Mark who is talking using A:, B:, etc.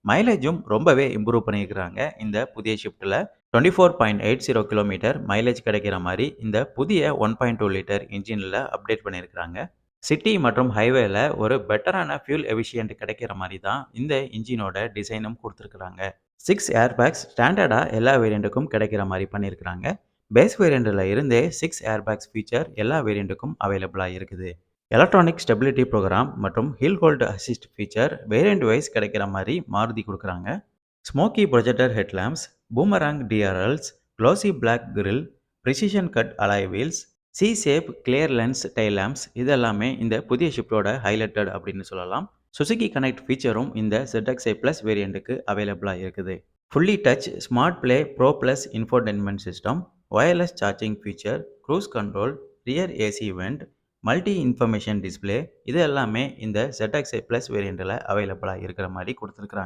A: மைலேஜும் ரொம்பவே இம்ப்ரூவ் பண்ணியிருக்கிறாங்க இந்த புதிய ஷிஃப்ட்டில். 24.80 கிலோமீட்டர் மைலேஜ் கிடைக்கிற மாதிரி இந்த புதிய 1.2 லிட்டர் இன்ஜினில் அப்டேட் பண்ணியிருக்கிறாங்க. சிட்டி மற்றும் ஹைவேல ஒரு பெட்டரான ஃபியூல் எஃபிஷியன்ட் கிடைக்கிற மாதிரி தான் இந்த இன்ஜினோட டிசைனும் கொடுத்துருக்குறாங்க. 6 ஏர்பேக்ஸ் ஸ்டாண்டர்டாக எல்லா வேரியண்ட்டுக்கும் கிடைக்கிற மாதிரி பண்ணியிருக்கிறாங்க. பேஸ் வேரியண்ட்டில் இருந்தே 6 ஏர்பேக்ஸ் ஃபீச்சர் எல்லா வேரியண்ட்டுக்கும் அவைலபிளாக இருக்குது. எலக்ட்ரானிக் ஸ்டெபிலிட்டி ப்ரோக்ராம் மற்றும் hill hold assist feature variant wise கிடைக்கிற மாதிரி மாருதி கொடுக்குறாங்க. Smoky projector headlamps, boomerang DRLs, glossy black grille, precision cut alloy wheels, C shape clear lens tail lamps இதெல்லாமே இந்த புதிய ஷிஃப்ட்டோட ஹைலைட்டட் அப்படின்னு சொல்லலாம். சுசுகி கனெக்ட் ஃபீச்சரும் இந்த ZXi ப்ளஸ் வேரியண்ட்டுக்கு அவைலபிளாக இருக்குது. Fully touch smart play bro plus infotainment system, wireless charging feature, cruise control, rear AC went, multi information display இது எல்லாமே இந்த ZXi ப்ளஸ் வேரியண்ட்டில் அவைலபிளாக இருக்கிற மாதிரி கொடுத்துருக்குறாங்க.